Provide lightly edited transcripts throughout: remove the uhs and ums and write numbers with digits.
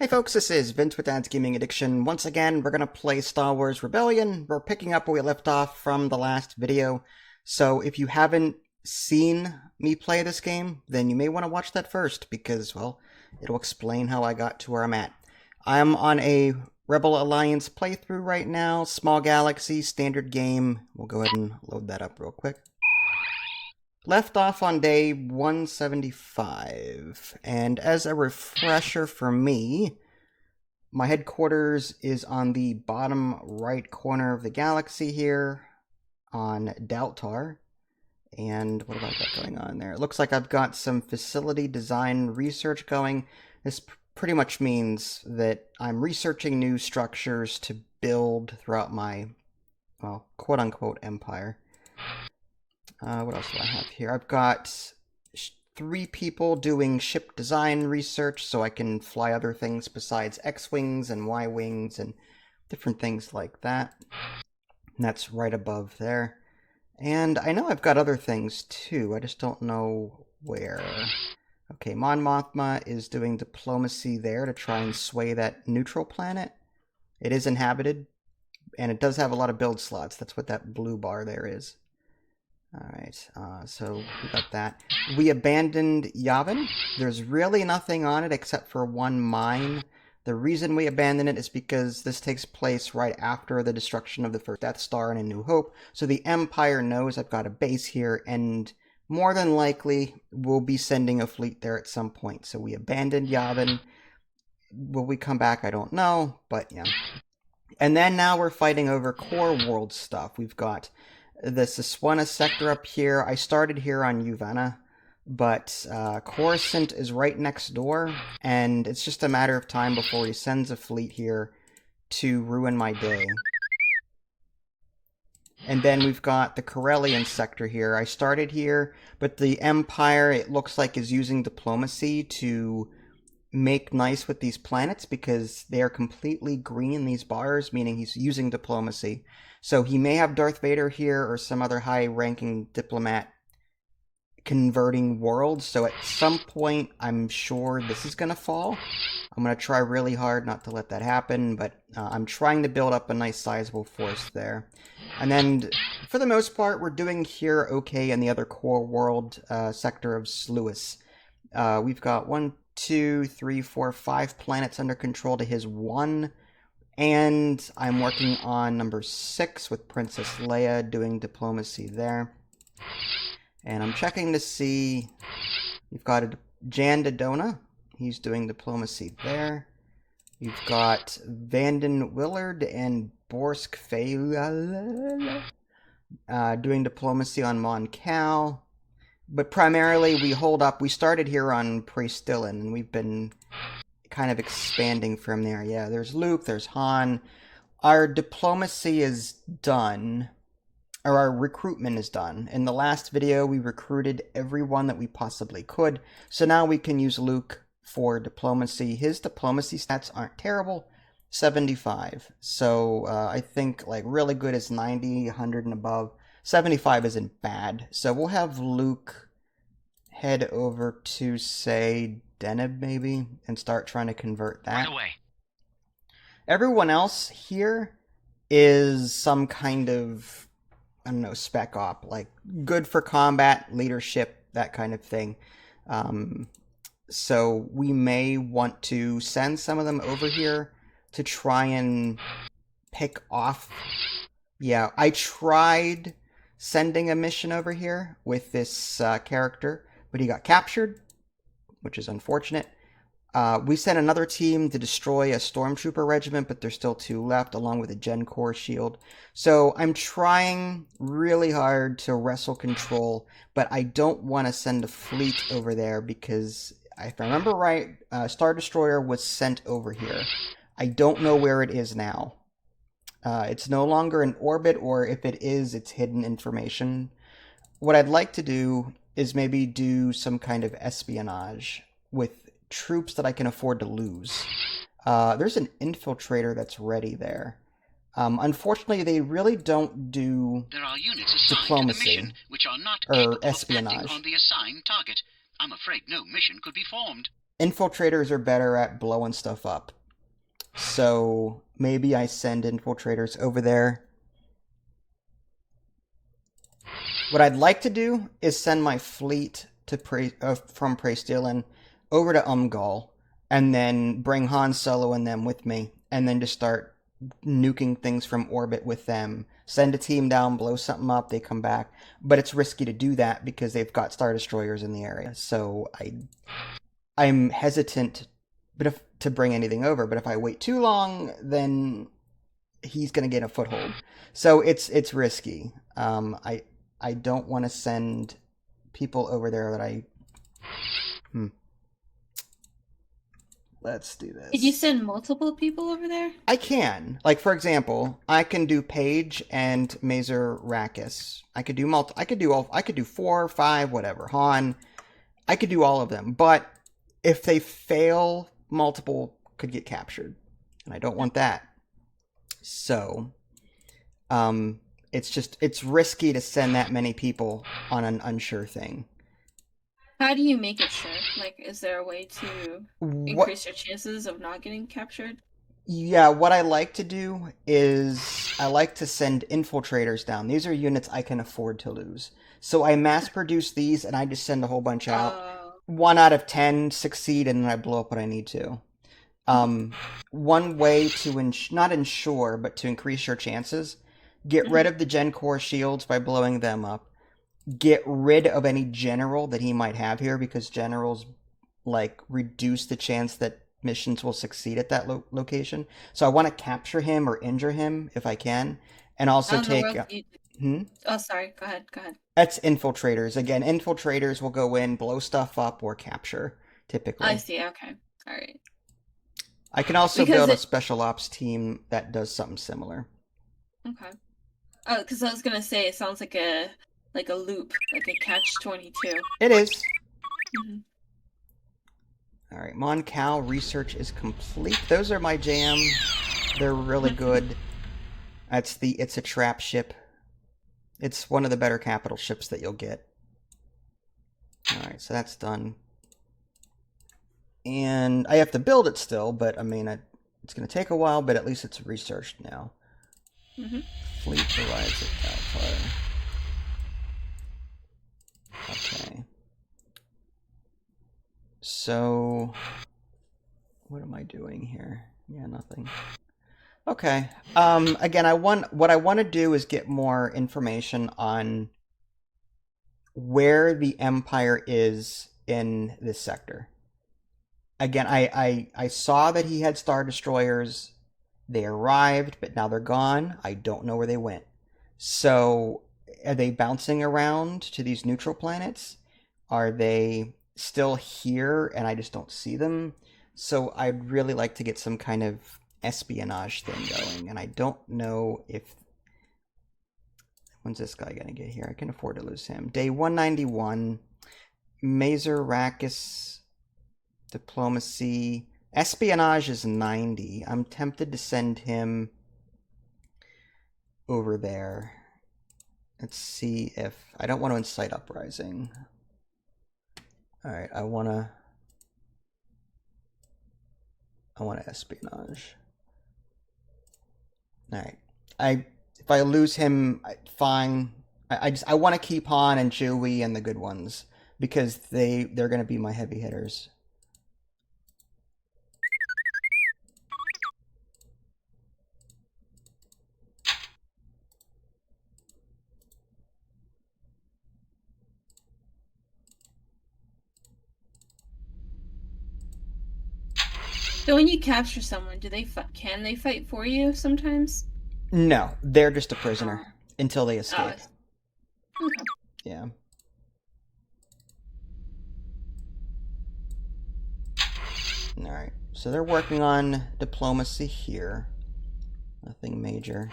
Hey folks, this is Vince with Dad's Gaming Addiction. Once again, we're going to play Star Wars Rebellion. We're picking up where we left off from the last video. So if you haven't seen me play this game, then you may want to watch that first because, well, it'll explain how I got to where I'm at. I'm on a Rebel Alliance playthrough right now, small galaxy, standard game. We'll go ahead and load that up real quick. Left off on day 175, and as a refresher for me, my headquarters is on the bottom right corner of the galaxy here on Daltar. And what have I got going on there? It looks like I've got some facility design research going. This pretty much means that I'm researching new structures to build throughout my, well, quote-unquote empire. What else do I have here? I've got 3 people doing ship design research so I can fly other things besides X-Wings and Y-Wings and different things like that. And that's right above there. And I know I've got other things too, I just don't know where. Okay, Mon Mothma is doing diplomacy there to try and sway that neutral planet. It is inhabited, and it does have a lot of build slots. That's what that blue bar there is. Alright, so we got that. We abandoned Yavin. There's really nothing on it except for one mine. The reason we abandoned it is because this takes place right after the destruction of the first Death Star in A New Hope. So the Empire knows I've got a base here, and more than likely we'll be sending a fleet there at some point. So we abandoned Yavin. Will we come back? I don't know, but yeah. And then now we're fighting over core world stuff. We've got the Siswana sector up here. I started here on Uvana, but Coruscant is right next door, and it's just a matter of time before he sends a fleet here to ruin my day. And then we've got the Corellian sector here. I started here, but the Empire, it looks like, is using diplomacy to make nice with these planets because they are completely green, these bars, meaning he's using diplomacy. So he may have Darth Vader here or some other high-ranking diplomat converting worlds. So at some point, I'm sure this is going to fall. I'm going to try really hard not to let that happen, but I'm trying to build up a nice sizable force there. And then, for the most part, we're doing here okay in the other core world sector of Sluis. We've got 1, 2, 3, 4, 5 planets under control to his 1. And I'm working on number 6 with Princess Leia, doing diplomacy there. And I'm checking to see, we've got a Jan Dodona, he's doing diplomacy there. You've got Vanden Willard and Borsk Fayla doing diplomacy on Mon Cal. But primarily we hold up, we started here on Praestillan, and we've been kind of expanding from there. Yeah, there's Luke, there's Han. Our diplomacy is done, or our recruitment is done. In the last video, we recruited everyone that we possibly could, so now we can use Luke for diplomacy. His diplomacy stats aren't terrible, 75. So I think like really good is 90, 100 and above. 75 isn't bad. So we'll have Luke head over to, say, Deneb maybe, and start trying to convert that. Right away. Everyone else here is some kind of, I don't know, spec op, like good for combat, leadership, that kind of thing. So we may want to send some of them over here to try and pick off. Yeah, I tried sending a mission over here with this character, but he got captured, which is unfortunate. We sent another team to destroy a stormtrooper regiment, but there's still 2 left, along with a Gen Core shield. So I'm trying really hard to wrestle control, but I don't want to send a fleet over there because, if I remember right, Star Destroyer was sent over here. I don't know where it is now. It's no longer in orbit, or if it is, it's hidden information. What I'd like to do is maybe do some kind of espionage with troops that I can afford to lose. There's an infiltrator that's ready there. Unfortunately, they really don't do There are units assigned diplomacy to the mission which are not or capable of espionage. acting on the assigned target. I'm afraid no mission could be formed. infiltrators are better at blowing stuff up. So maybe I send infiltrators over there. What I'd like to do is send my fleet to from Praestillan over to Umgal, and then bring Han Solo and them with me, and then just start nuking things from orbit with them. Send a team down, blow something up, they come back. But it's risky to do that because they've got Star Destroyers in the area. So I'm hesitant to bring anything over. But if I wait too long, then he's going to get a foothold. So it's risky. I don't want to send people over there that I... Let's do this. Did you send multiple people over there? I can. Like, for example, I can do Paige and Mazer Rakis. I could do I could do 4, 5, whatever. Han. I could do all of them. But if they fail, multiple could get captured. And I don't want that. So, it's risky to send that many people on an unsure thing. How do you make it sure? Like, is there a way to increase your chances of not getting captured? Yeah, what I like to do is I like to send infiltrators down. These are units I can afford to lose. So I mass produce these and I just send a whole bunch out. 1 out of 10 succeed and then I blow up what I need to. One way to not ensure, but to increase your chances, get rid of the Gen Core shields by blowing them up. Get rid of any general that he might have here, because generals like reduce the chance that missions will succeed at that location. So I want to capture him or injure him if I can, and also take. Oh, sorry. Go ahead. That's infiltrators. Again, infiltrators will go in, blow stuff up, or capture. Typically. I see. Okay. All right. I can also build a special ops team that does something similar. Okay. Oh, because I was gonna say it sounds like a loop, like a catch-22. It is. All right, Mon Cal research is complete. Those are my jam. They're really good. It's a trap ship. It's one of the better capital ships that you'll get. All right, so that's done. And I have to build it still, but I mean, it's going to take a while, but at least it's researched now. Fleet arrives at Altar. Okay. So, what am I doing here? Yeah, nothing. Okay. Again, what I want to do is get more information on where the Empire is in this sector. Again, I saw that he had Star Destroyers. They arrived, but now they're gone. I don't know where they went. So, are they bouncing around to these neutral planets? Are they still here and I just don't see them? So I'd really like to get some kind of espionage thing going, and I don't know if... When's this guy gonna get here? I can afford to lose him. Day 191. Mazer Rakis diplomacy. Espionage is 90. I'm tempted to send him over there. Let's see if... I don't want to incite uprising. Alright, I want to espionage. Alright. If I lose him, fine. I want to keep Han and Chewie and the good ones, because they're going to be my heavy hitters. So when you capture someone, can they fight for you sometimes? No, they're just a prisoner until they escape. Okay. Yeah. Alright, so they're working on diplomacy here. Nothing major.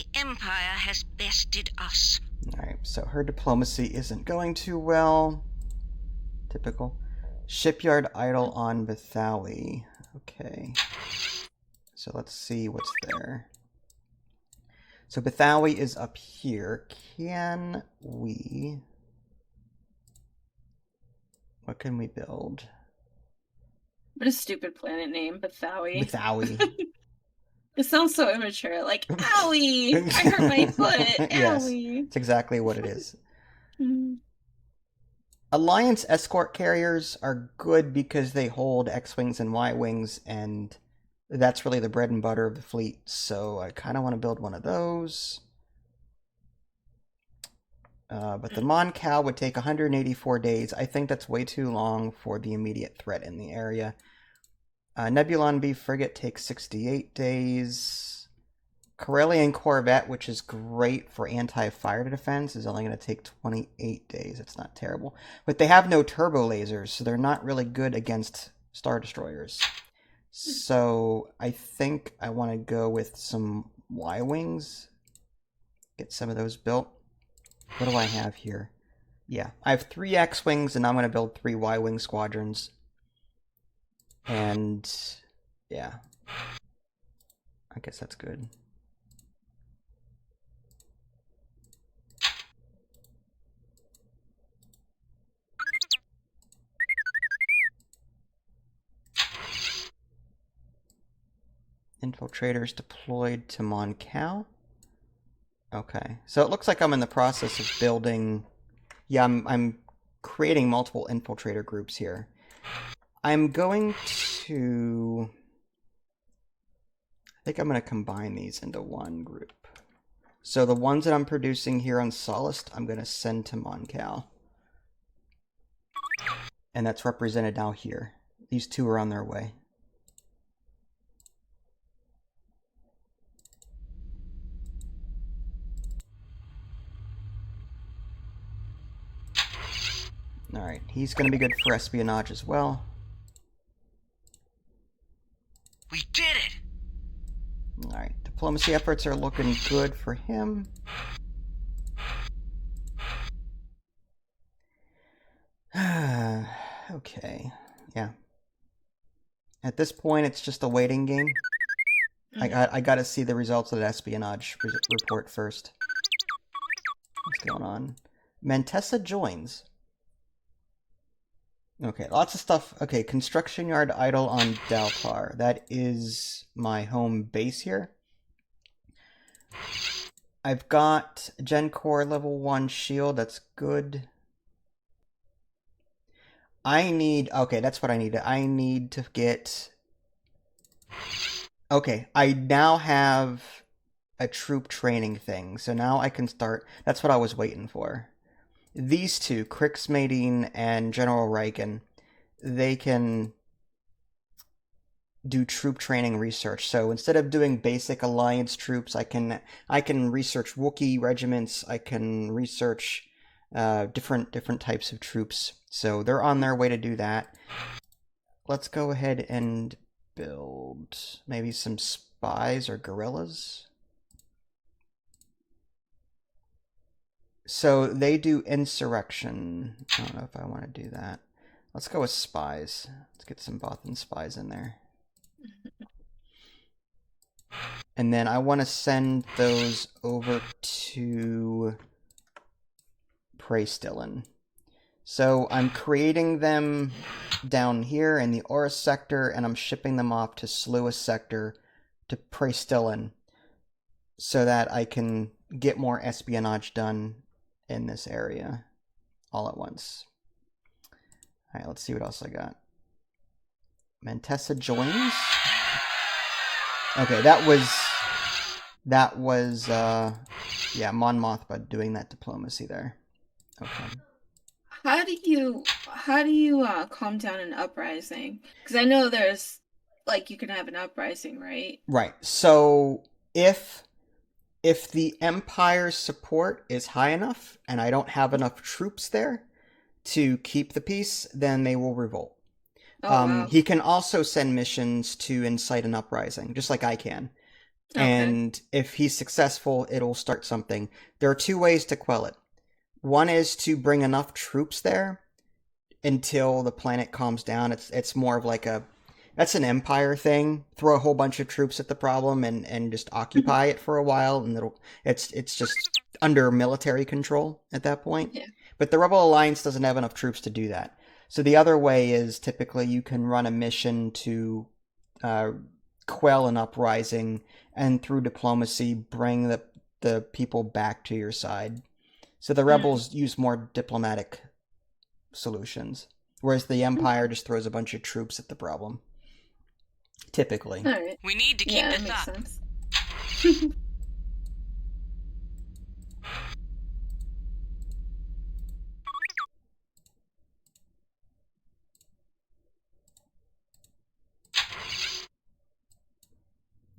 The Empire has bested us. Alright, so her diplomacy isn't going too well. Typical. Shipyard idle on Bethawi. Okay. So let's see what's there. So Bethawi is up here. Can we... What can we build? What a stupid planet name, Bethawi. Bethawi. It sounds so immature. Like, owie! I hurt my foot! Yes, Owie! it's exactly what it is. Mhm. Alliance escort carriers are good because they hold X-Wings and Y-Wings, and that's really the bread and butter of the fleet, so I kind of want to build one of those. But the Mon Cal would take 184 days. I think that's way too long for the immediate threat in the area. Nebulon B frigate takes 68 days. Corellian Corvette, which is great for anti-fire defense, is only going to take 28 days. It's not terrible. But they have no turbo lasers, so they're not really good against Star Destroyers. So I think I want to go with some Y-Wings. Get some of those built. What do I have here? Yeah, I have 3 X-Wings, and I'm going to build 3 Y-Wing squadrons. And, yeah. I guess that's good. Infiltrators deployed to Mon Cal. Okay, so it looks like I'm in the process of building... Yeah, I'm creating multiple infiltrator groups here. I'm going to... I think I'm going to combine these into one group. So the ones that I'm producing here on Solist, I'm going to send to Mon Cal. And that's represented now here. These 2 are on their way. Alright, he's going to be good for espionage as well. We did it! Alright, diplomacy efforts are looking good for him. Okay, yeah. At this point, it's just a waiting game. I gotta see the results of that espionage report first. What's going on? Mantessa joins. Okay, lots of stuff. Okay, construction yard idle on Daltar. That is my home base here. I've got Gen Core level 1 shield. That's good. I need... Okay, that's what I need. I need to get... Okay, I now have a troop training thing. So now I can start... That's what I was waiting for. These 2, Kriegsmadine and General Reagan, they can do troop training research. So instead of doing basic alliance troops, I can research Wookiee regiments. I can research different types of troops. So they're on their way to do that. Let's go ahead and build maybe some spies or guerrillas. So they do insurrection. I don't know if I want to do that. Let's go with spies. Let's get some Bothan spies in there. And then I want to send those over to Praestillan. So I'm creating them down here in the Oris sector, and I'm shipping them off to Sluis sector to Praestillan so that I can get more espionage done in this area all at once. Alright, let's see what else I got. Mantessa joins. Okay, that was yeah, Mon Mothma doing that diplomacy there. Okay. How do you calm down an uprising? Because I know there's like you can have an uprising, right? Right. So if the Empire's support is high enough and I don't have enough troops there to keep the peace, then they will revolt. Oh, wow. He can also send missions to incite an uprising, just like I can. And if he's successful, it'll start something. There are two ways to quell it. One is to bring enough troops there until the planet calms down. It's more of like that's an empire thing. Throw a whole bunch of troops at the problem and just occupy it for a while, and it's just under military control at that point. Yeah. But the Rebel Alliance doesn't have enough troops to do that. So the other way is typically you can run a mission to quell an uprising and through diplomacy bring the people back to your side. So the rebels use more diplomatic solutions, whereas the Empire just throws a bunch of troops at the problem. Typically. All right. We need to keep Yeah, that this makes up. sense.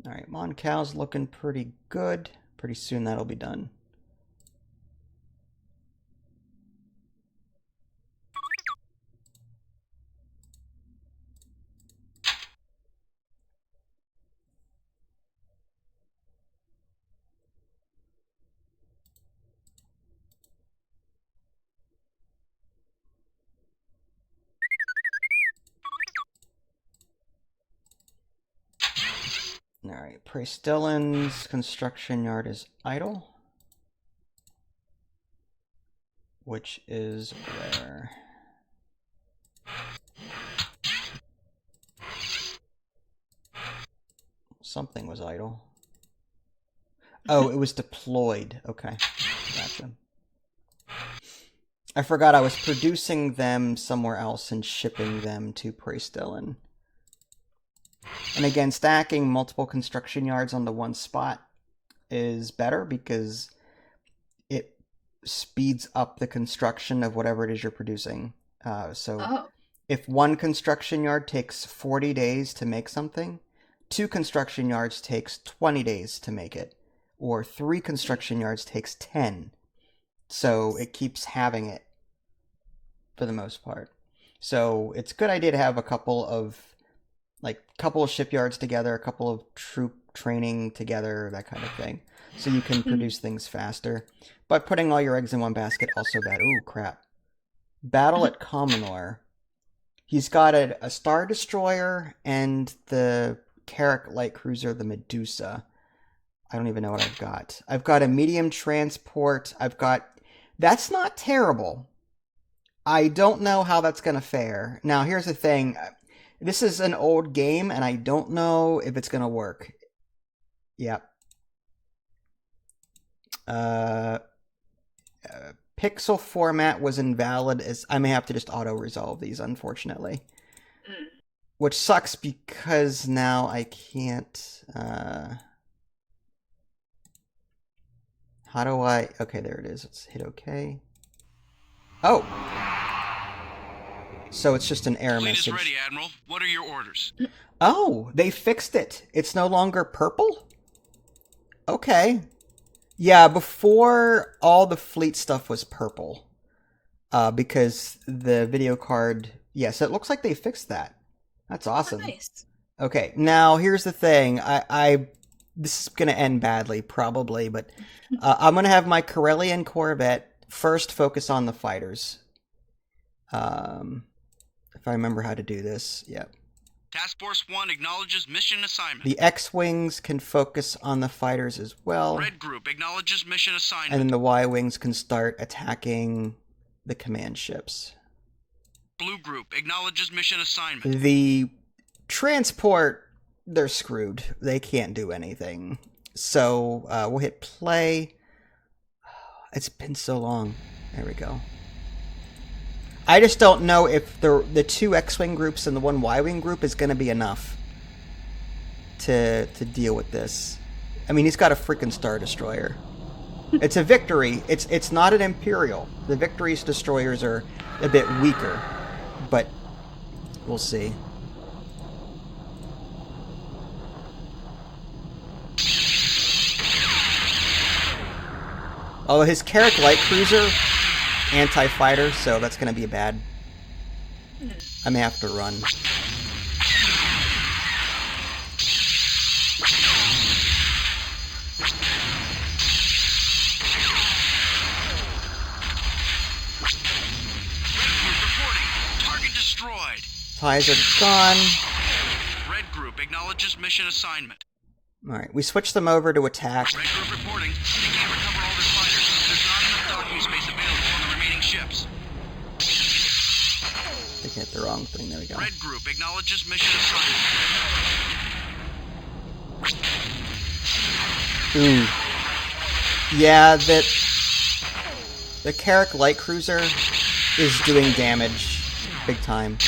Alright, Moncal's looking pretty good. Pretty soon that'll be done. Alright, Praestillan's construction yard is idle. Which is where? Something was idle. Oh, it was deployed. Okay, gotcha. I forgot I was producing them somewhere else and shipping them to Praestillan. And again, stacking multiple construction yards on the one spot is better because it speeds up the construction of whatever it is you're producing. So if one construction yard takes 40 days to make something, 2 construction yards takes 20 days to make it, or 3 construction yards takes 10. So it keeps having it for the most part. So it's a good idea to have a couple of shipyards together, a couple of troop training together, that kind of thing. So you can produce things faster. But putting all your eggs in one basket also bad. Ooh, crap. Battle at Commonor. He's got a Star Destroyer and the Carrack light cruiser, the Medusa. I don't even know what I've got. I've got a medium transport. That's not terrible. I don't know how that's going to fare. Now, here's the thing. This is an old game, and I don't know if it's going to work. Yep. Pixel format was invalid. I may have to just auto-resolve these, unfortunately. Which sucks because now I can't... How do I... Okay, there it is. Let's hit OK. Oh! So it's just an error message. Fleet is ready, Admiral. What are your orders? Oh, they fixed it. It's no longer purple? Okay. Yeah, before all the fleet stuff was purple. Because the video card... Yes, it looks like they fixed that. That's awesome. Nice. Okay, now here's the thing. This is going to end badly, probably, but I'm going to have my Corellian Corvette first focus on the fighters. If I remember how to do this, yep. Task Force 1 acknowledges mission assignment. The X-Wings can focus on the fighters as well. Red Group acknowledges mission assignment. And then the Y-Wings can start attacking the command ships. Blue Group acknowledges mission assignment. The transport, they're screwed. They can't do anything. So we'll hit play. It's been so long. There we go. I just don't know if the 2 X-Wing groups and the 1 Y-Wing group is going to be enough to deal with this. I mean, he's got a freaking Star Destroyer. It's a Victory. It's not an Imperial. The Victory's destroyers are a bit weaker, but we'll see. Although his Carrack light cruiser, anti-fighter, so that's going to be bad. I may have to run. Red 2 is ready, Admiral. What are your orders? destroyed. Ties are gone. Red group acknowledges mission assignment. Alright, we switched them over to attack. Red group reporting. They can't recover all their fighters. There's not enough docking space available on the remaining ships. They hit the wrong thing, there we go. Red group acknowledges mission assignment. Ooh. Yeah, the Carrack light cruiser is doing damage big time.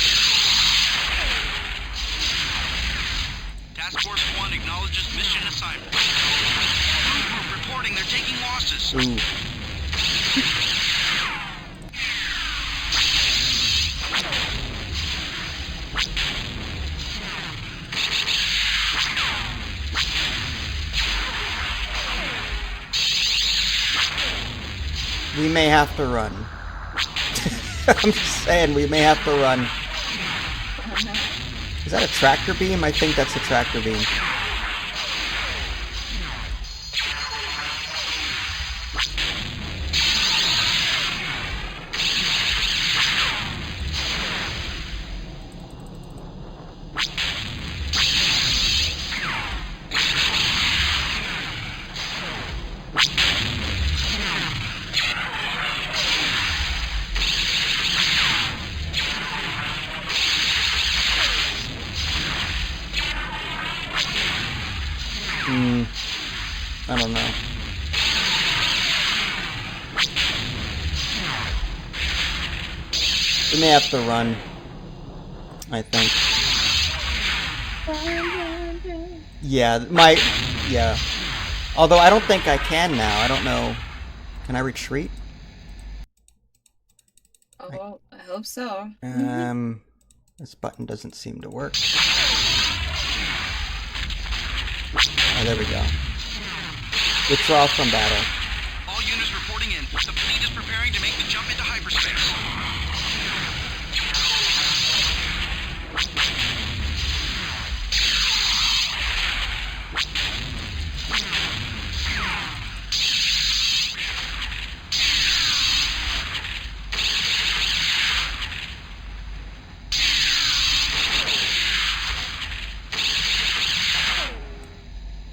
Task Force 1 acknowledges mission assignment. Blue group reporting they're taking losses. Ooh. We may have to run. I'm just saying, we may have to run. Is that a tractor beam? I think that's a tractor beam. I don't know. We may have to run, I think. Yeah, yeah. Although I don't think I can now. I don't know. Can I retreat? Oh, I hope so. This button doesn't seem to work. Oh, there we go. Withdraw from battle. All units reporting in. The fleet is preparing to make the jump into hyperspace.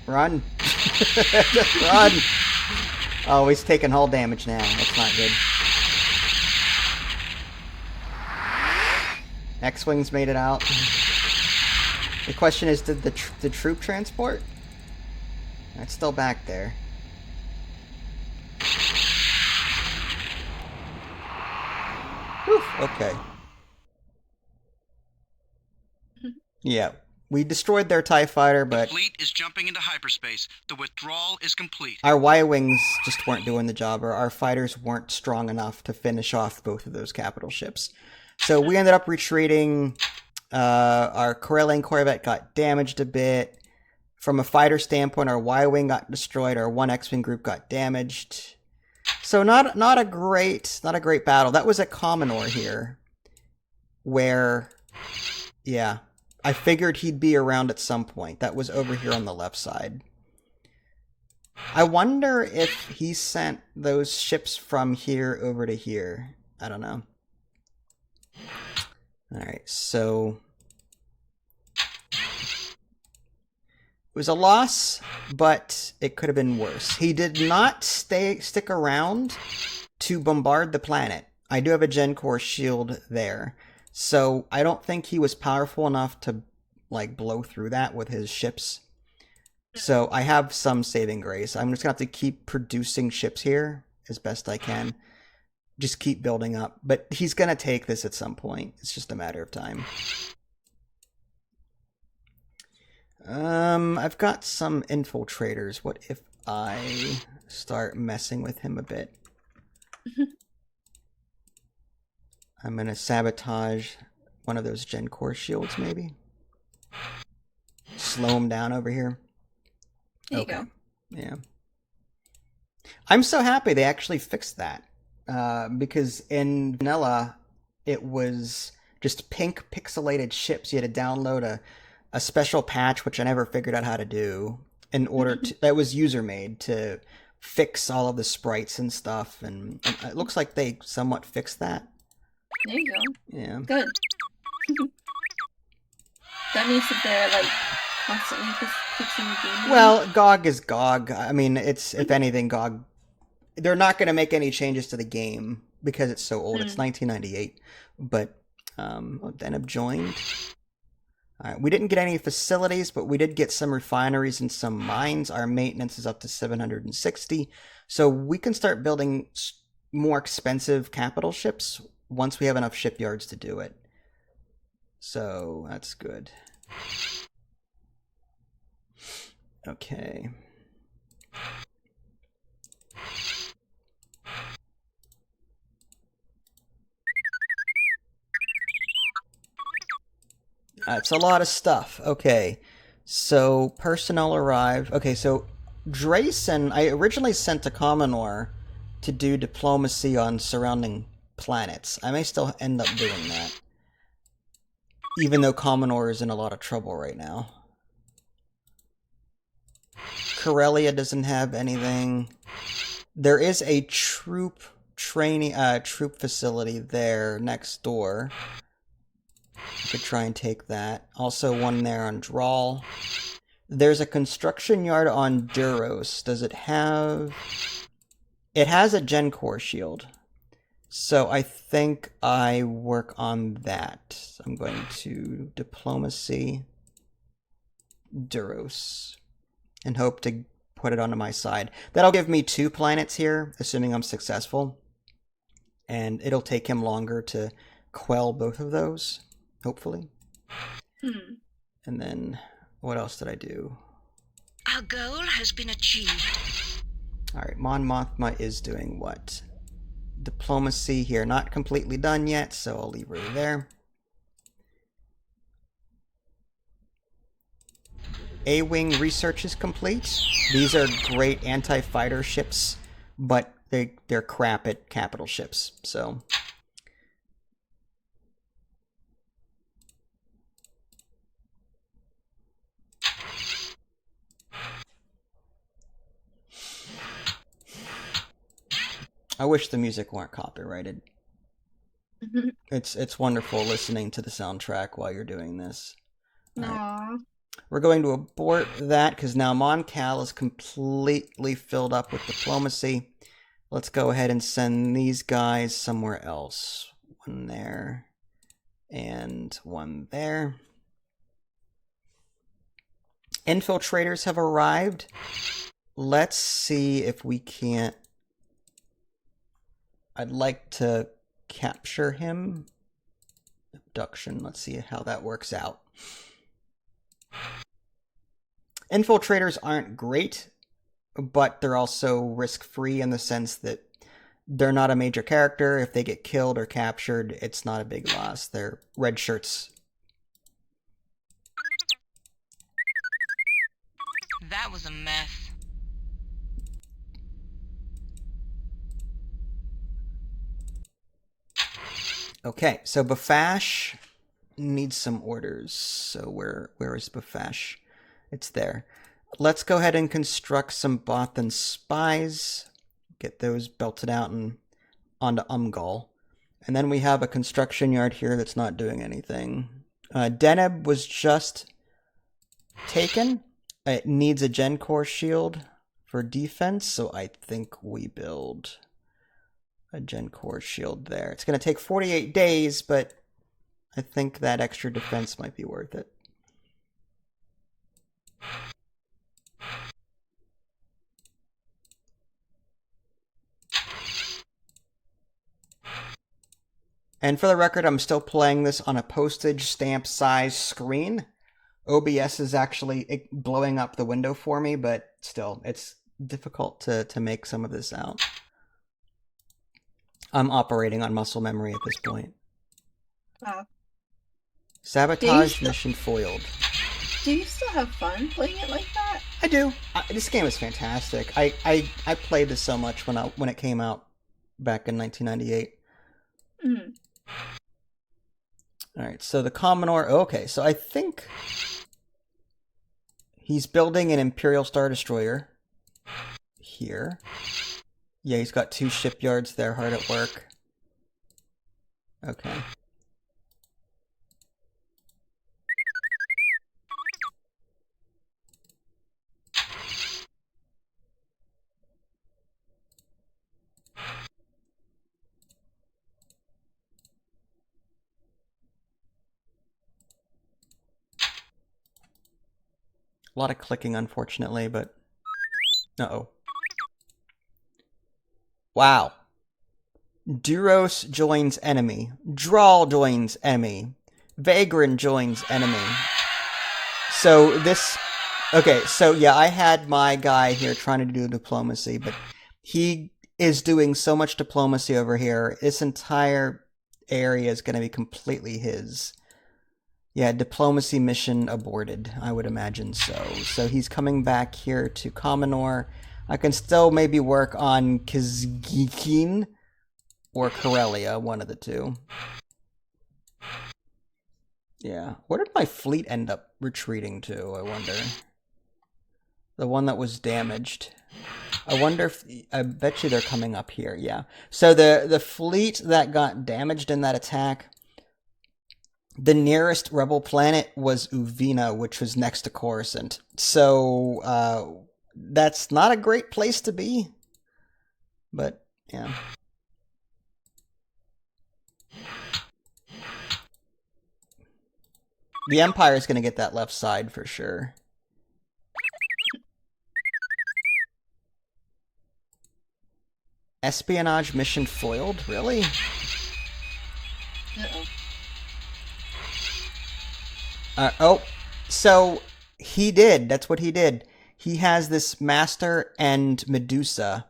Run. Just run. Oh, he's taking hull damage now. That's not good. X-Wings made it out. The question is, did the troop transport? It's still back there. Whew, okay. Yeah. We destroyed their TIE fighter, but The fleet is jumping into hyperspace. The withdrawal is complete. our Y-Wings just weren't doing the job, or our fighters weren't strong enough to finish off both of those capital ships. So we ended up retreating. Our Corellian Corvette got damaged a bit. From a fighter standpoint, our Y-Wing got destroyed. Our one X-Wing group got damaged. So not a great battle. That was at Commodore here, where, yeah, I figured he'd be around at some point. That was over here on the left side. I wonder if he sent those ships from here over to here. I don't know. Alright, so it was a loss, but it could have been worse. He did not stick around to bombard the planet. I do have a GeForce shield there. So I don't think he was powerful enough to like blow through that with his ships. So I have some saving grace. I'm just gonna have to keep producing ships here as best I can. Just keep building up. But he's gonna take this at some point. It's just a matter of time. I've got some infiltrators. What if I start messing with him a bit? I'm gonna sabotage one of those GeForce shields, maybe. Slow him down over here. There you go. Yeah. I'm so happy they actually fixed that. Because in vanilla, it was just pink pixelated ships. You had to download a special patch, which I never figured out how to do, in order to, that was user made to fix all of the sprites and stuff. And it looks like they somewhat fixed that. There you go. Yeah. Good. that means that they're like constantly fixing the game. Well, GOG is GOG. I mean, it's, if anything, GOG. They're not going to make any changes to the game because it's so old. It's 1998. But Deneb joined. All right, we didn't get any facilities, but we did get some refineries and some mines. Our maintenance is up to 760. So we can start building more expensive capital ships once we have enough shipyards to do it. So that's good. Okay. That's a lot of stuff. Okay. So personnel arrive. Okay, so Drayson, I originally sent to Commodore to do diplomacy on surrounding planets. I may still end up doing that. Even though Commodore is in a lot of trouble right now. Corellia doesn't have anything. There is a troop facility there next door. You could try and take that. Also one there on Drawl. There's a construction yard on Duros. Does it have... It has a GeForce shield. So I think I work on that. I'm going to diplomacy Duros and hope to put it onto my side. That'll give me 2 planets here, assuming I'm successful. And it'll take him longer to quell both of those, hopefully. And then, what else did I do? Our goal has been achieved. Alright, Mon Mothma is doing what? Diplomacy here, not completely done yet, so I'll leave her there. A-Wing research is complete. These are great anti-fighter ships, but they're crap at capital ships, so... I wish the music weren't copyrighted. It's wonderful listening to the soundtrack while you're doing this. Aww. We're going to abort that because now Moncal is completely filled up with diplomacy. Let's go ahead and send these guys somewhere else. One there and one there. Infiltrators have arrived. Let's see if we can't... I'd like to capture him. Abduction. Let's see how that works out. Infiltrators aren't great, but they're also risk-free in the sense that they're not a major character. If they get killed or captured, it's not a big loss. They're red shirts. That was a mess. Okay, so Bafash needs some orders. So where is Bafash? It's there. Let's go ahead and construct some Bothan spies. Get those belted out and onto Umgal. And then we have a construction yard here that's not doing anything. Deneb was just taken. It needs a GeForce shield for defense, so I think we build a GeForce shield there. It's going to take 48 days, but I think that extra defense might be worth it. And for the record, I'm still playing this on a postage stamp size screen. OBS is actually blowing up the window for me, but still, it's difficult to make some of this out. I'm operating on muscle memory at this point. Wow. Sabotage mission foiled. Do you still have fun playing it like that? I do. This game is fantastic. I played this so much when it came out back in 1998. Alright, so the Commodore... Okay, so I think he's building an Imperial Star Destroyer here. Yeah, he's got 2 shipyards there, hard at work. Okay. A lot of clicking, unfortunately, but... Uh-oh. Wow. Duros joins enemy. Drawl joins enemy. Vagrant joins enemy. So this... Okay, so yeah, I had my guy here trying to do diplomacy, but he is doing so much diplomacy over here. This entire area is going to be completely his. Yeah, diplomacy mission aborted, I would imagine so. So he's coming back here to Commonor. I can still maybe work on Kazgikin or Corellia, one of the two. Yeah. Where did my fleet end up retreating to, I wonder? The one that was damaged. I wonder if... I bet you they're coming up here, yeah. So the fleet that got damaged in that attack, the nearest rebel planet was Uvina, which was next to Coruscant. So, that's not a great place to be. But, yeah. The Empire is going to get that left side for sure. Espionage mission foiled? Really? Uh-oh. Oh, so he did. That's what he did. He has this Master and Medusa.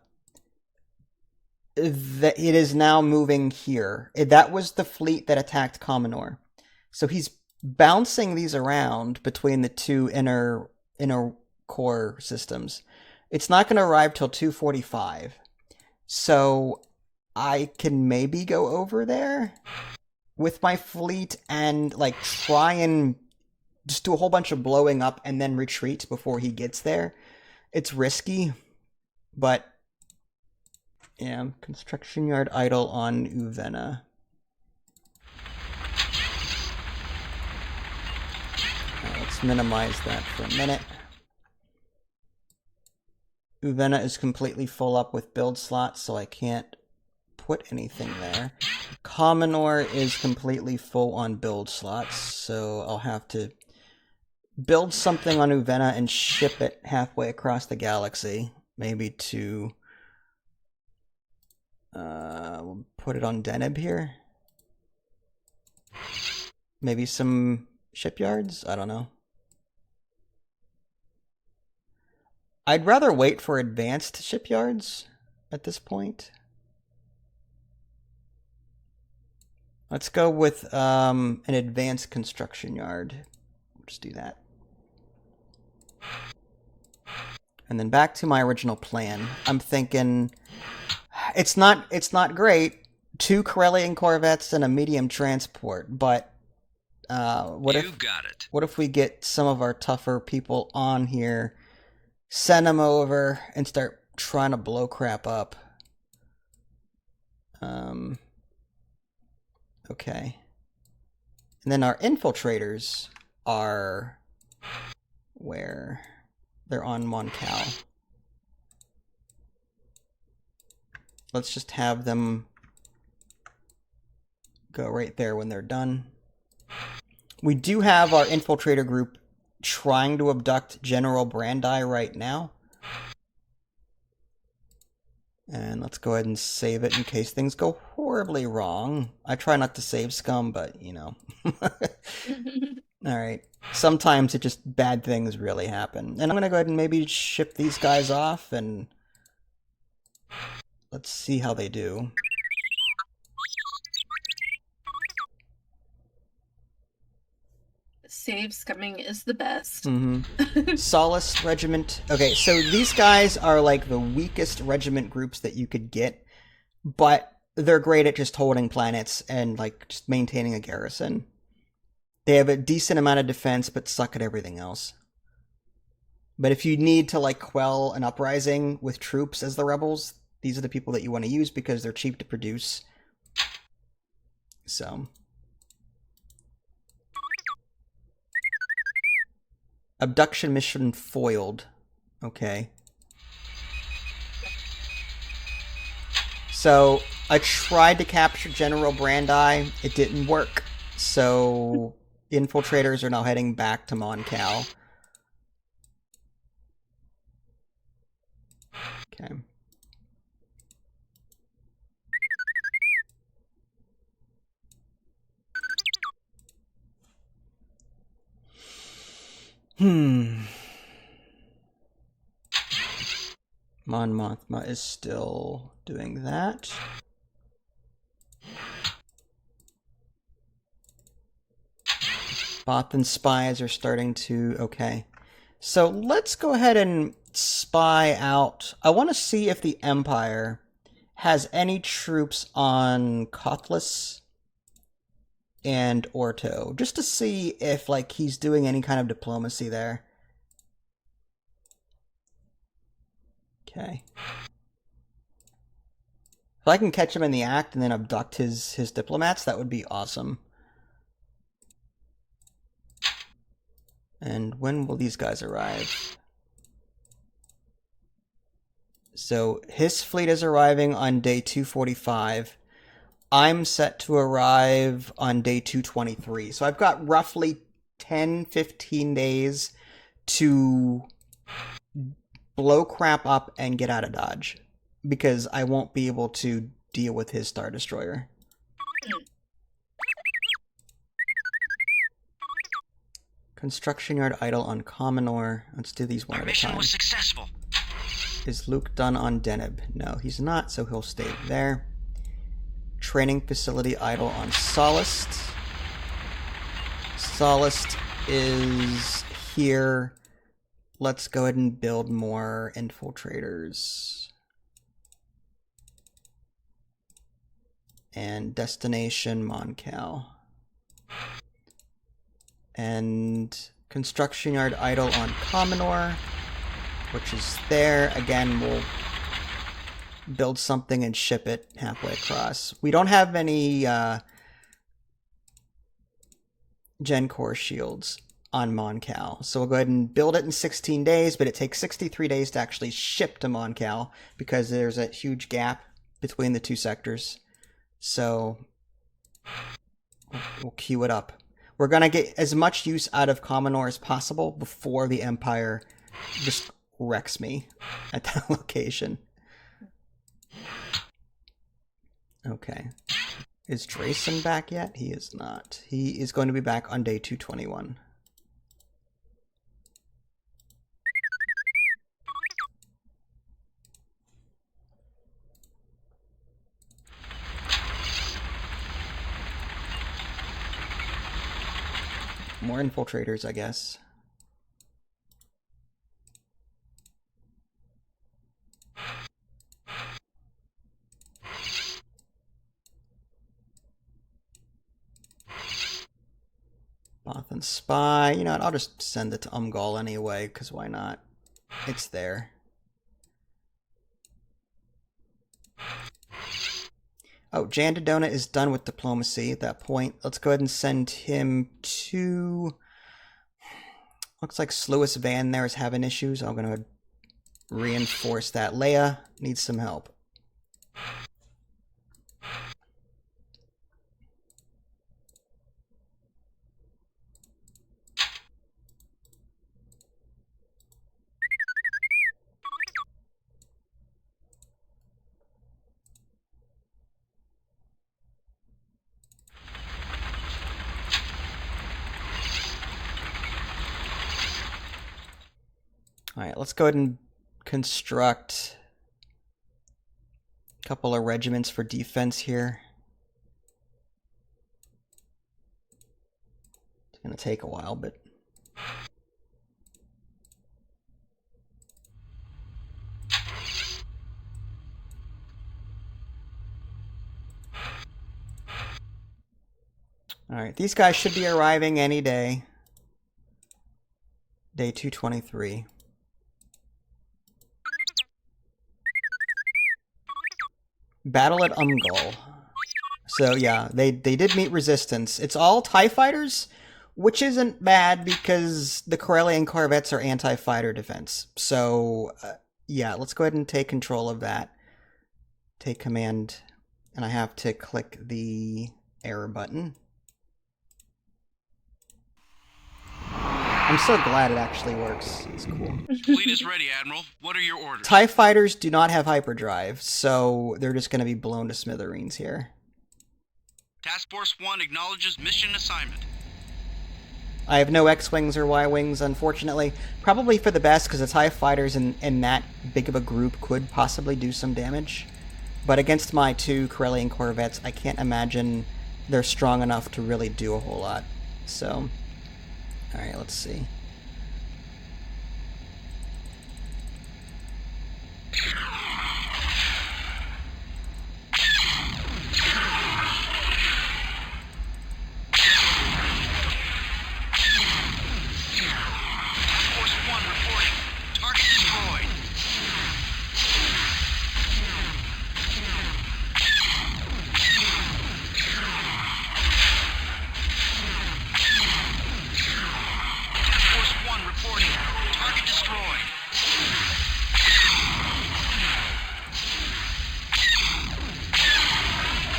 It is now moving here. That was the fleet that attacked Commonor. So he's bouncing these around between the two inner core systems. It's not going to arrive till 2:45. So I can maybe go over there with my fleet and like try and just do a whole bunch of blowing up and then retreat before he gets there. It's risky, but yeah, construction yard idle on Uvena. Let's minimize that for a minute. Uvena is completely full up with build slots, so I can't put anything there. Commonor is completely full on build slots, so I'll have to build something on Uvena and ship it halfway across the galaxy. Maybe to... we'll put it on Deneb here. Maybe some shipyards? I don't know. I'd rather wait for advanced shipyards at this point. Let's go with an advanced construction yard. We'll just do that. And then back to my original plan. I'm thinking it's not great. 2 Corellian corvettes and a medium transport, but what if we get some of our tougher people on here, send them over, and start trying to blow crap up? Okay. And then our infiltrators are where? They're on Moncal. Let's just have them go right there when they're done. We do have our infiltrator group trying to abduct General Brandi right now. And let's go ahead and save it in case things go horribly wrong. I try not to save scum, but, you know. Alright. Sometimes it just bad things really happen. And I'm going to go ahead and maybe ship these guys off and let's see how they do. Save scumming is the best. Mm-hmm. Solace Regiment. Okay, so these guys are like the weakest regiment groups that you could get, but they're great at just holding planets and like just maintaining a garrison. They have a decent amount of defense, but suck at everything else. But if you need to like quell an uprising with troops as the rebels, these are the people that you want to use because they're cheap to produce. So... Abduction mission foiled. Okay. So, I tried to capture General Brandi. It didn't work. So, infiltrators are now heading back to Moncal. Okay. Mon Mothma is still doing that. Bothan spies are starting to... Okay. So let's go ahead and spy out. I want to see if the Empire has any troops on Kothlas and Orto, just to see if like he's doing any kind of diplomacy there. Okay. If I can catch him in the act and then abduct his diplomats, that would be awesome. And when will these guys arrive? So his fleet is arriving on day 245. I'm set to arrive on day 223. So I've got roughly 10-15 days to blow crap up and get out of Dodge, because I won't be able to deal with his Star Destroyer. Construction yard idle on Commonor. Let's do these one Our at a mission time. was successful. Is Luke done on Deneb? No, he's not, so he'll stay there. Training facility idle on Solist. Solist is here. Let's go ahead and build more infiltrators. And destination Moncal. And construction yard idle on Commonor, which is there. Again, we'll build something and ship it halfway across. We don't have any Gen Core shields on Moncal, so we'll go ahead and build it in 16 days, but it takes 63 days to actually ship to Moncal because there's a huge gap between the two sectors. So we'll queue it up. We're going to get as much use out of Commonor as possible before the Empire just wrecks me at that location. Okay. Is Drayson back yet? He is not. He is going to be back on day 221. More infiltrators, I guess. Bothan Spy. You know what? I'll just send it to Umgal anyway, because why not? It's there. Oh, Jandadona is done with diplomacy at that point. Let's go ahead and send him to... Looks like Sluis Van there is having issues. I'm going to reinforce that. Leia needs some help. Alright, let's go ahead and construct a couple of regiments for defense here. It's going to take a while, but... Alright, these guys should be arriving any day. Day 223. Battle at Umgal. So yeah, they did meet resistance. It's all TIE fighters, which isn't bad because the Corellian corvettes are anti-fighter defense. So yeah, let's go ahead and take control of that. Take command, and I have to click the error button. I'm so glad it actually works. It's cool. Fleet is ready, Admiral. What are your orders? TIE fighters do not have hyperdrive, so they're just going to be blown to smithereens here. Task Force 1 acknowledges mission assignment. I have no X-Wings or Y-Wings, unfortunately. Probably for the best, because the TIE fighters in that big of a group could possibly do some damage. But against my 2 Corellian Corvettes, I can't imagine they're strong enough to really do a whole lot. So, alright, let's see. Task Force 1 reporting. Target destroyed. Task Force 1 reporting. Target destroyed.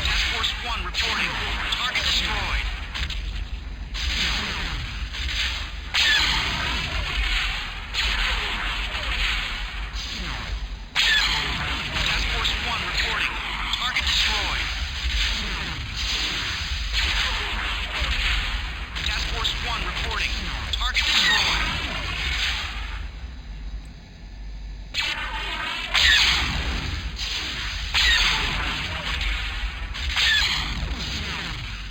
Task Force 1 reporting. Target destroyed. Task Force 1 reporting. Target destroyed. Task Force 1 reporting. Target destroyed.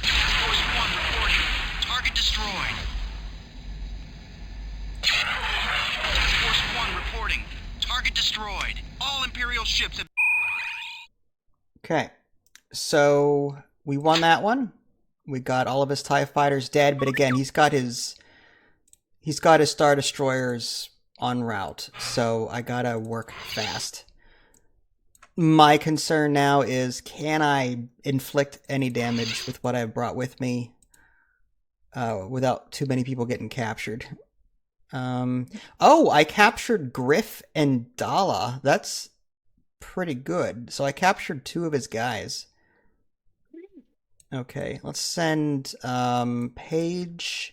Task Force 1 reporting. Target destroyed. Task Force 1 reporting. Target destroyed. All Imperial ships have... Okay, so we won that one. We got all of his TIE fighters dead, but again, he's got his Star Destroyers en route, so I gotta work fast. My concern now is, can I inflict any damage with what I've brought with me without too many people getting captured? Oh, I captured Griff and Dala. That's pretty good. So I captured 2 of his guys. Okay, let's send Paige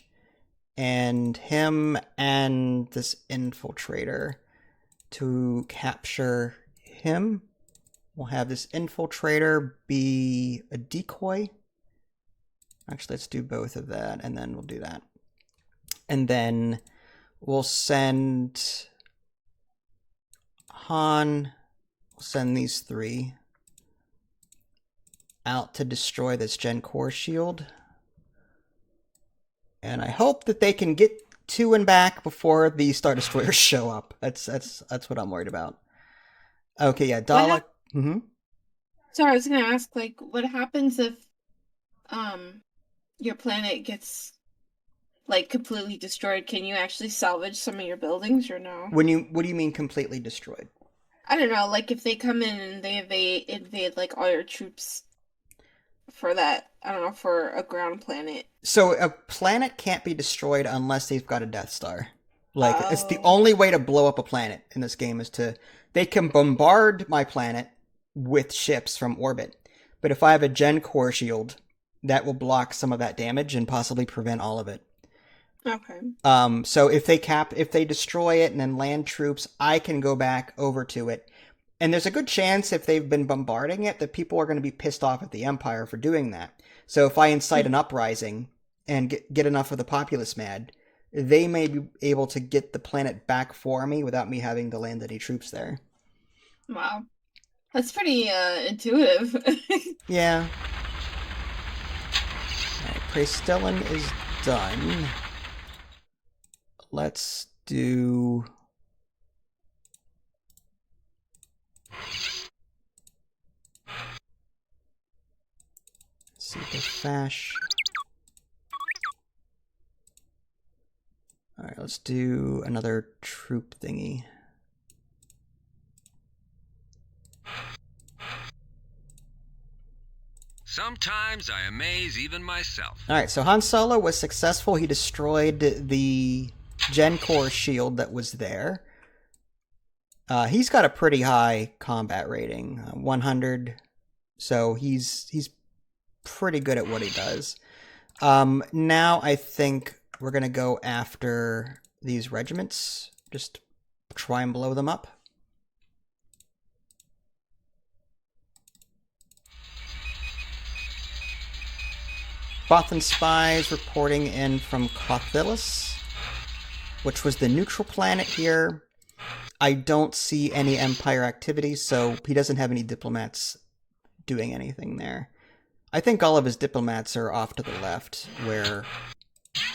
and him and this infiltrator to capture him. We'll have this infiltrator be a decoy. Actually, let's do both of that, and then we'll do that. And then we'll send Han, we'll send these 3 out to destroy this Gen Core shield. And I hope that they can get to and back before the Star Destroyers show up. That's what I'm worried about. Okay, yeah, Dalek. Sorry, I was gonna ask, like, what happens if your planet gets like completely destroyed? Can you actually salvage some of your buildings or no? What do you mean completely destroyed? I don't know, like if they come in and they invade like all your troops for that, I don't know, for a ground planet. So a planet can't be destroyed unless they've got a Death Star. Like, it's the Oh. only way to blow up a planet in this game is to... They can bombard my planet with ships from orbit. But if I have a Gen Core shield, that will block some of that damage and possibly prevent all of it. Okay. So if they destroy it and then land troops, I can go back over to it. And there's a good chance if they've been bombarding it that people are going to be pissed off at the Empire for doing that. So if I incite an uprising and get enough of the populace mad, they may be able to get the planet back for me without me having to land any troops there. Wow. That's pretty intuitive. Yeah. Alright, Praestellan is done. Let's do... Let's see the Fash. Alright, let's do another troop thingy. Sometimes I amaze even myself. Alright, so Han Solo was successful. He destroyed the Gen Core shield that was there. He's got a pretty high combat rating, 100. So he's pretty good at what he does. Now I think We're going to go after these regiments. Just try and blow them up. Bothan spies reporting in from Cothylis, which was the neutral planet here. I don't see any Empire activity, so he doesn't have any diplomats doing anything there. I think all of his diplomats are off to the left, where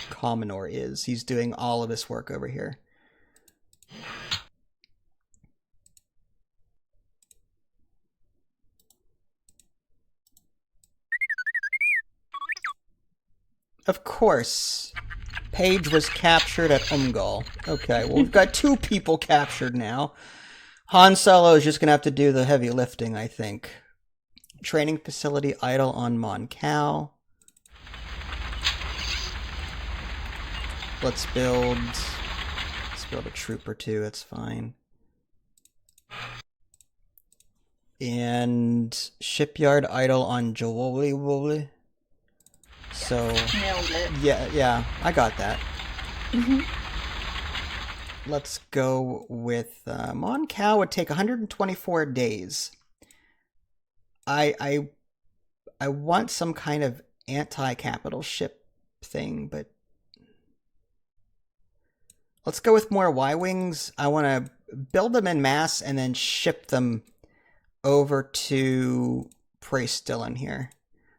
Commonor is. He's doing all of this work over here. Of course, Paige was captured at Umgal. Okay, well, we've got 2 people captured now. Han Solo is just going to have to do the heavy lifting, I think. Training facility idle on Mon Cal. Let's build a troop or 2, it's fine. And shipyard idle on Jowoli. So, Nailed it. yeah, I got that. Mhm. Let's go with Mon Cal would take 124 days. I want some kind of anti-capital ship thing, but let's go with more Y-Wings. I want to build them en masse and then ship them over to Prace Dillon here,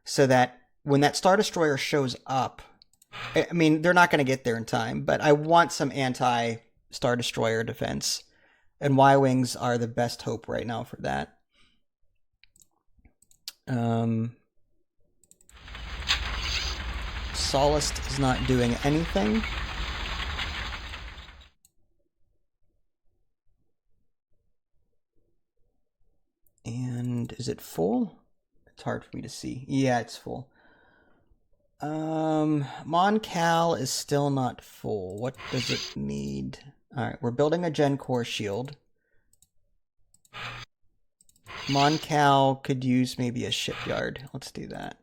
so that when that Star Destroyer shows up, I mean, they're not going to get there in time, but I want some anti-Star Destroyer defense, and Y-Wings are the best hope right now for that. Solist is not doing anything. And is it full? It's hard for me to see. Yeah, it's full. Mon Cal is still not full. What does it need? Alright, we're building a Gen Core shield. Mon Cal could use maybe a shipyard. Let's do that.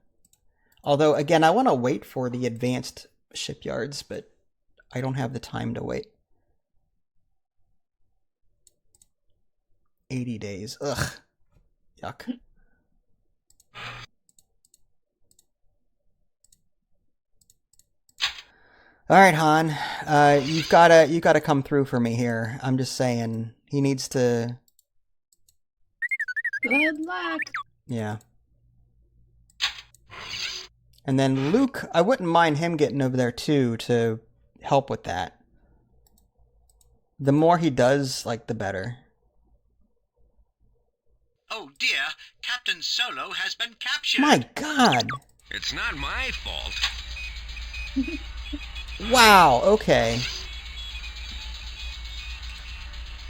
Although, again, I want to wait for the advanced shipyards, but I don't have the time to wait. 80 days. Ugh. Yuck. All right, Han. You gotta come through for me here. I'm just saying, he needs to. Good luck. Yeah. And then Luke, I wouldn't mind him getting over there too to help with that. The more he does, like, the better. Oh dear, Captain Solo has been captured. My God. It's not my fault. Wow, okay.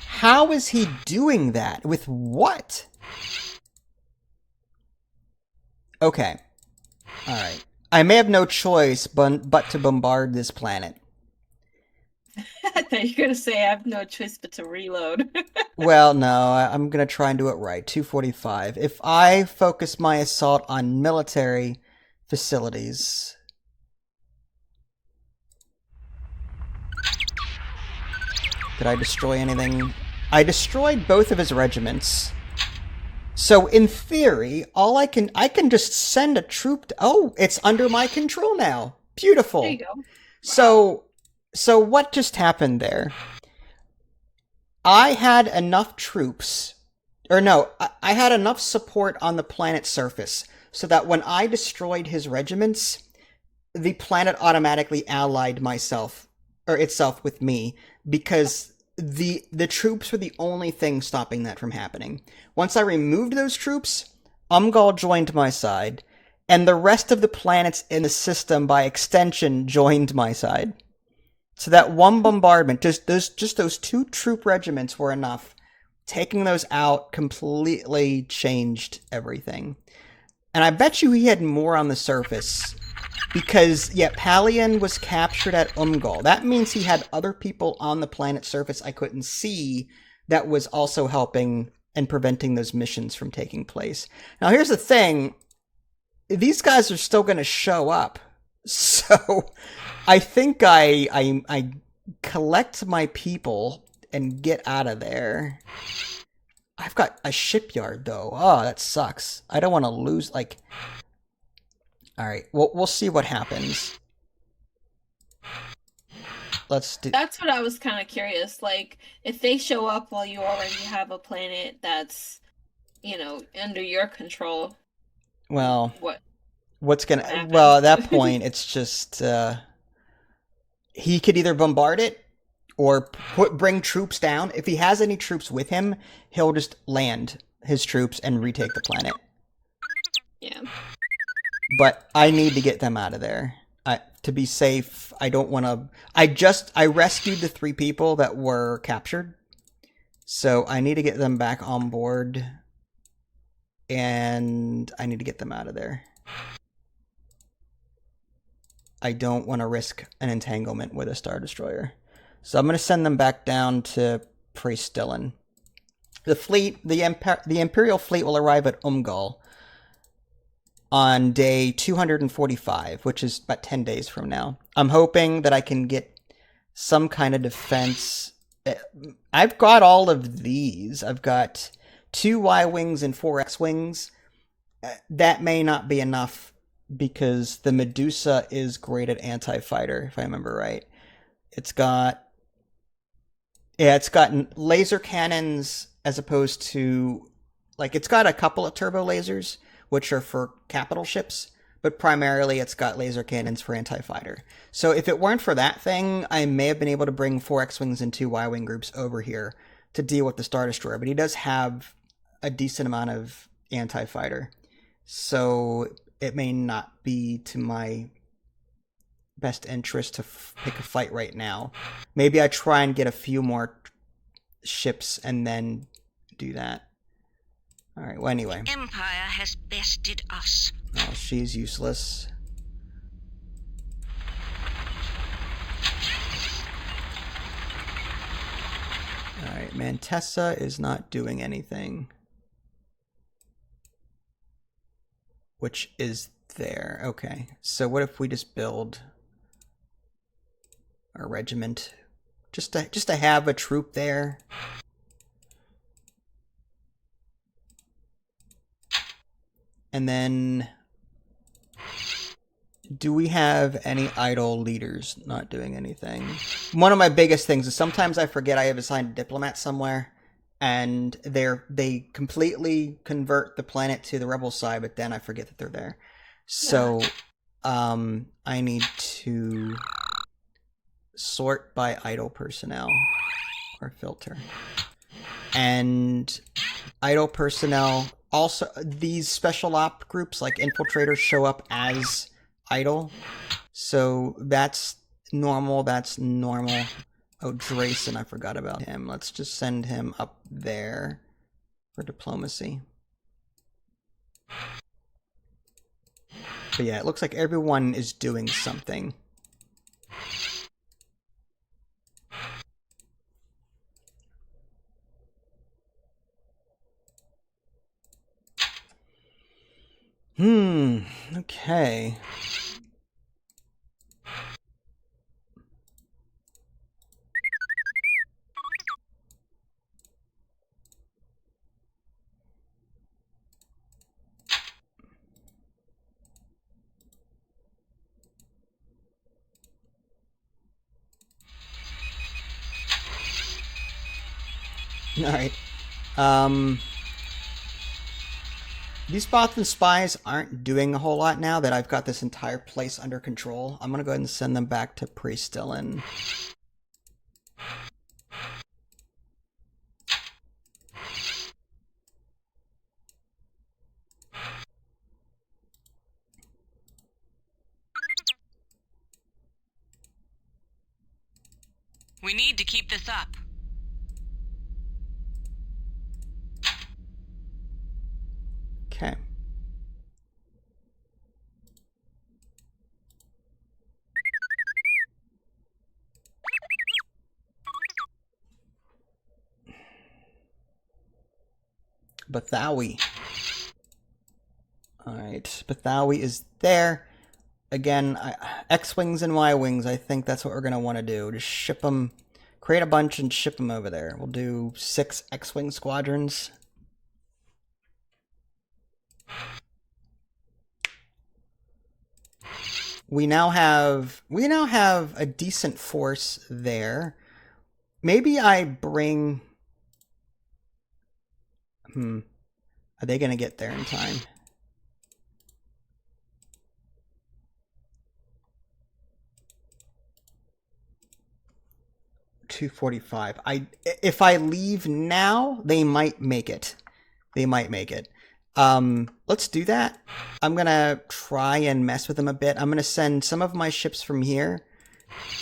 How is he doing that? With what? Okay. Alright. I may have no choice but to bombard this planet. I thought you were gonna say I have no choice but to reload. Well, no, I'm gonna try and do it right. 245. If I focus my assault on military facilities... Did I destroy anything? I destroyed both of his regiments. So in theory, I can just send a troop to, oh, it's under my control now. Beautiful. There you go. So what just happened there? I had enough troops, or no, I had enough support on the planet's surface so that when I destroyed his regiments, the planet automatically allied itself with me, because the troops were the only thing stopping that from happening. Once I removed those troops, Umgal joined my side, and the rest of the planets in the system by extension joined my side. So that one bombardment, just those 2 troop regiments were enough. Taking those out completely changed everything. And I bet you he had more on the surface. Because, yeah, Palion was captured at Umgal. That means he had other people on the planet's surface I couldn't see that was also helping and preventing those missions from taking place. Now, here's the thing. These guys are still going to show up. So, I think I collect my people and get out of there. I've got a shipyard though. Oh, that sucks. I don't want to lose. Like, all right, we'll see what happens. Let's do. That's what I was kind of curious. Like, if they show up while you already have a planet that's, under your control, Well, what what's gonna? happens? Well, at that point, it's just he could either bombard it or bring troops down. If he has any troops with him, he'll just land his troops and retake the planet. Yeah. But I need to get them out of there. To be safe, I don't want to... I rescued the 3 people that were captured. So I need to get them back on board. And I need to get them out of there. I don't want to risk an entanglement with a Star Destroyer. So I'm going to send them back down to Praestillan. The fleet, the Imperial fleet will arrive at Umgal on day 245, which is about 10 days from now. I'm hoping that I can get some kind of defense. I've got all of these. I've got 2 Y-Wings and 4 X-Wings. That may not be enough because the Medusa is great at anti-fighter, if I remember right. It's got laser cannons as opposed to... Like, it's got a couple of turbo lasers, which are for capital ships, but primarily it's got laser cannons for anti-fighter. So if it weren't for that thing, I may have been able to bring 4 X-Wings and 2 Y-Wing groups over here to deal with the Star Destroyer, but he does have a decent amount of anti-fighter. So it may not be to my best interest to pick a fight right now. Maybe I try and get a few more ships and then do that. Alright, well anyway. The Empire has bested us. Oh, she's useless. Alright, Mantessa is not doing anything. Which is there. Okay, so what if we just build a regiment? Just to have a troop there. And then, do we have any idle leaders not doing anything? One of my biggest things is sometimes I forget I have assigned a diplomat somewhere, and they completely convert the planet to the rebel side, but then I forget that they're there. So, I need to sort by idle personnel, or filter. And idle personnel... Also, these special op groups, like infiltrators, show up as idle. So that's normal, Oh, Drayson, I forgot about him. Let's just send him up there for diplomacy. But yeah, it looks like everyone is doing something. Okay. Alright. These Bothan spies aren't doing a whole lot now that I've got this entire place under control. I'm gonna go ahead and send them back to Praestillan. We need to keep this up. Okay. Bathawi. Alright, Bathawi is there. again, X-Wings and Y-Wings, I think that's what we're going to want to do. Just ship them, create a bunch and ship them over there. We'll do 6 X-Wing squadrons. We now have a decent force there. Maybe I bring... Are they going to get there in time? $245. If I leave now, they might make it. They might make it. Let's do that. I'm gonna try and mess with them a bit. I'm gonna send some of my ships from here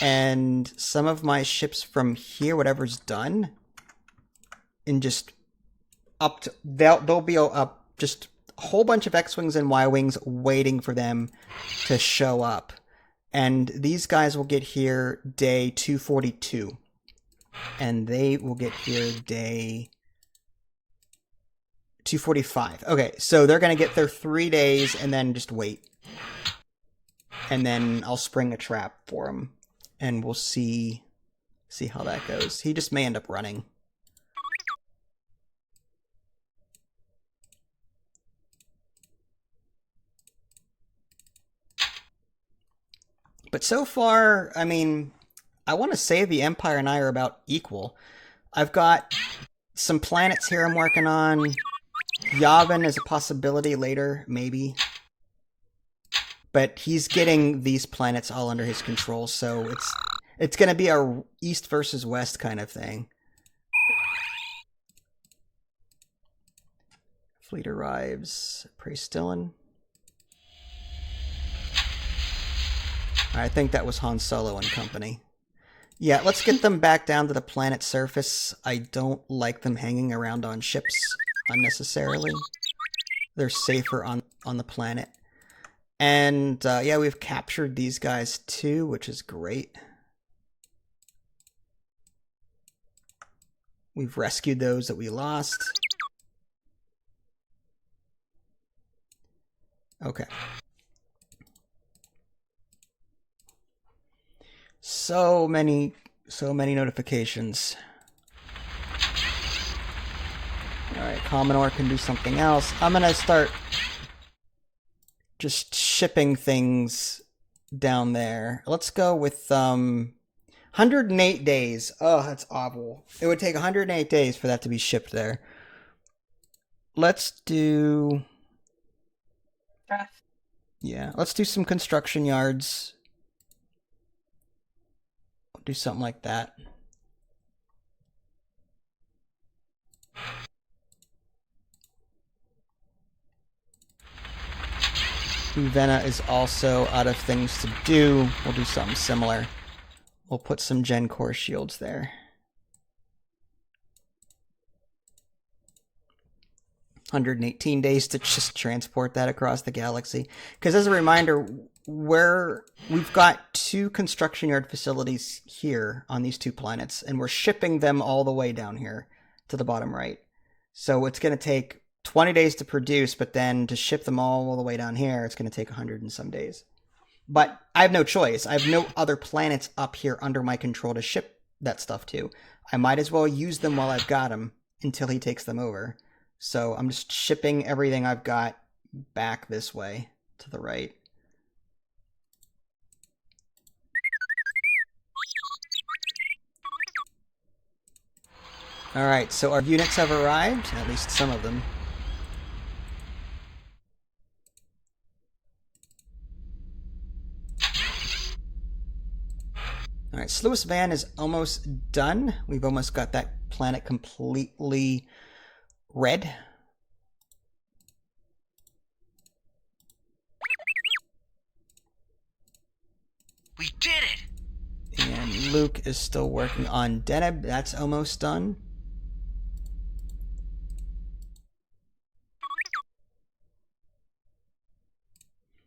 and some of my ships from here, whatever's done, and just up to they'll be up just a whole bunch of X-Wings and Y-Wings waiting for them to show up. And these guys will get here day 242. And they will get here day 245. Okay, so they're going to get their 3 days and then just wait. And then I'll spring a trap for him. And we'll see how that goes. He just may end up running. But so far, I mean, I want to say the Empire and I are about equal. I've got some planets here I'm working on. Yavin is a possibility later, maybe. But he's getting these planets all under his control, so it's going to be a east versus west kind of thing. Fleet arrives. Praestillin. I think that was Han Solo and company. Yeah, let's get them back down to the planet's surface. I don't like them hanging around on ships unnecessarily. They're safer on the planet. And yeah, we've captured these guys too, which is great. We've rescued those that we lost. Okay. So many notifications. Alright, Commodore can do something else. I'm gonna start just shipping things down there. Let's go with 108 days. Oh, that's awful. It would take 108 days for that to be shipped there. Let's do... Yeah, let's do some construction yards. Do something like that. Uvenna is also out of things to do. We'll do something similar. We'll put some Gen Core shields there. 118 days to just transport that across the galaxy. Because as a reminder, we've got 2 construction yard facilities here on these 2 planets, and we're shipping them all the way down here to the bottom right. So it's going to take 20 days to produce, but then to ship them all the way down here, it's going to take 100 and some days. But I have no choice. I have no other planets up here under my control to ship that stuff to. I might as well use them while I've got them until he takes them over. So I'm just shipping everything I've got back this way to the right. Alright, so our units have arrived, at least some of them. Alright, Sluice Van is almost done. We've almost got that planet completely red. We did it! And Luke is still working on Deneb. That's almost done.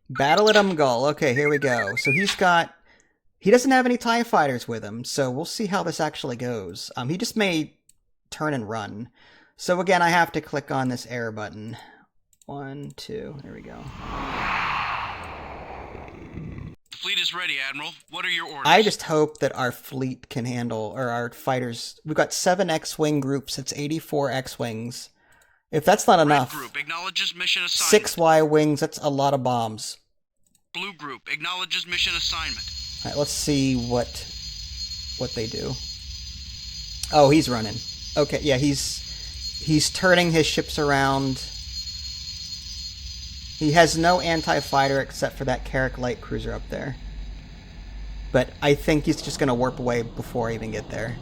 Battle at Umgul. Okay, here we go. So he doesn't have any TIE fighters with him, so we'll see how this actually goes. He just may turn and run. So again, I have to click on this air button. 1, 2, there we go. Fleet is ready, Admiral. What are your orders? I just hope that our fleet can handle, or our fighters. We've got 7 X-Wing groups. It's 84 X-Wings. If that's not Red enough, Group acknowledges mission assignment. 6 Y-Wings, that's a lot of bombs. Blue Group acknowledges mission assignment. All right, let's see what they do. Oh, he's running. Okay, yeah, he's turning his ships around. He has no anti-fighter except for that Carrack light cruiser up there. But I think he's just going to warp away before I even get there.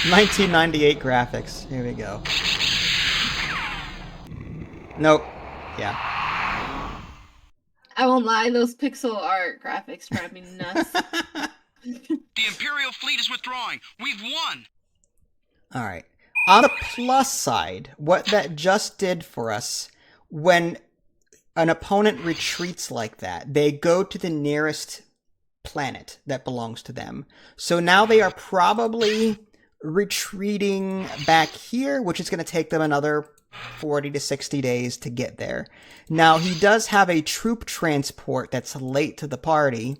(1998) graphics. Here we go. Nope. Yeah. I won't lie, those pixel art graphics drive me nuts. The Imperial fleet is withdrawing. We've won. All right. On the plus side, what that just did for us, when an opponent retreats like that, they go to the nearest planet that belongs to them. So now they are probably retreating back here, which is going to take them another 40 to 60 days to get there. Now, he does have a troop transport that's late to the party.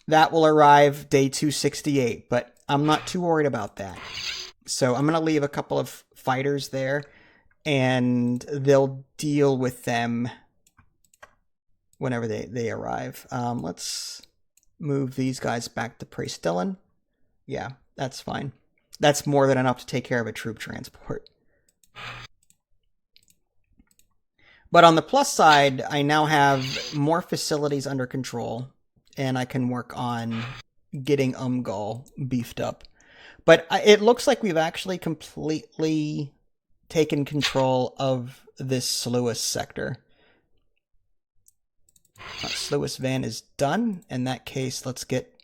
That will arrive day 268, but I'm not too worried about that. So I'm going to leave a couple of fighters there, and they'll deal with them whenever they arrive. Let's move these guys back to Praestillon. Yeah, that's fine. That's more than enough to take care of a troop transport. But on the plus side, I now have more facilities under control, and I can work on getting Umgol beefed up. But it looks like we've actually completely taken control of this Sluis sector. Sluis Van is done. In that case, let's get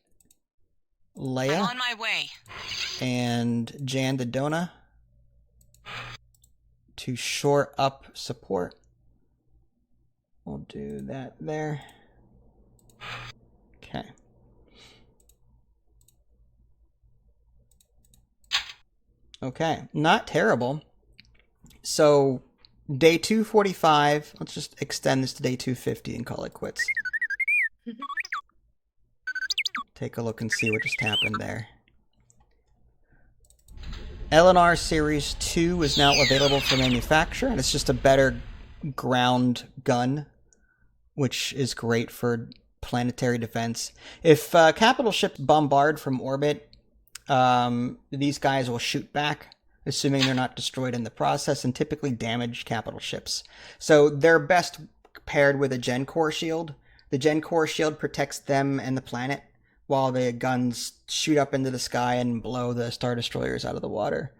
Leia. I'm on my way. And Jan Dodona to shore up support. We'll do that there. Okay. Okay, not terrible. So, day 245, let's just extend this to day 250 and call it quits. Take a look and see what just happened there. LNR Series 2 is now available for manufacture, and it's just a better ground gun, which is great for planetary defense. If capital ships bombard from orbit, these guys will shoot back, assuming they're not destroyed in the process, and typically damage capital ships. So they're best paired with a Gen Core shield. The Gen Core shield protects them and the planet, while the guns shoot up into the sky and blow the Star Destroyers out of the water.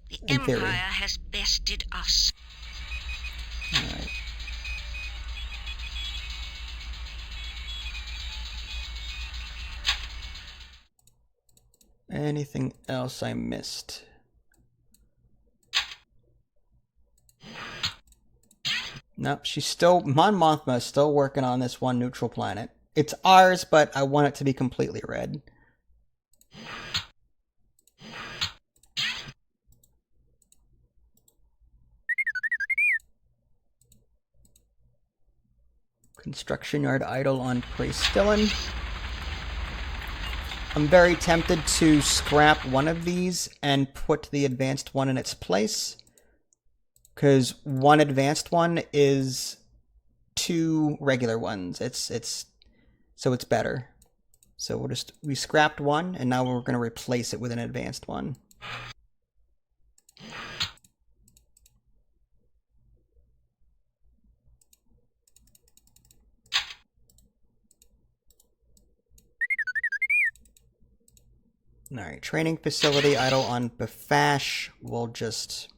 The In Empire theory. has bested us. Alright. Anything else I missed? Nope, she's still... Mon Mothma is still working on this one neutral planet. It's ours, but I want it to be completely red. Construction yard idle on Praestillon. I'm very tempted to scrap one of these and put the advanced one in its place, because one advanced one is 2 regular ones. So it's better. So we scrapped one, and now we're going to replace it with an advanced one. Alright, training facility idle on Befash. We'll just...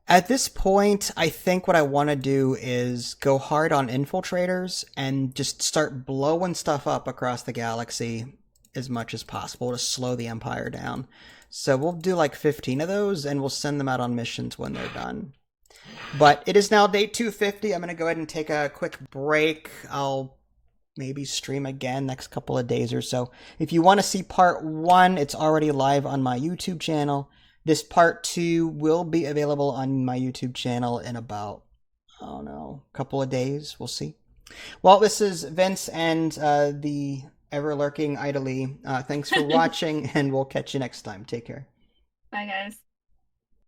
At this point, I think what I want to do is go hard on infiltrators and just start blowing stuff up across the galaxy as much as possible to slow the Empire down. So we'll do like 15 of those, and we'll send them out on missions when they're done. But it is now day 250. I'm going to go ahead and take a quick break. I'll maybe stream again next couple of days or so. If you want to see part 1, it's already live on my YouTube channel. This part 2 will be available on my YouTube channel in about, I don't know, a couple of days. We'll see. Well, this is Vince and the ever-lurking Idly. Thanks for watching, and we'll catch you next time. Take care. Bye, guys.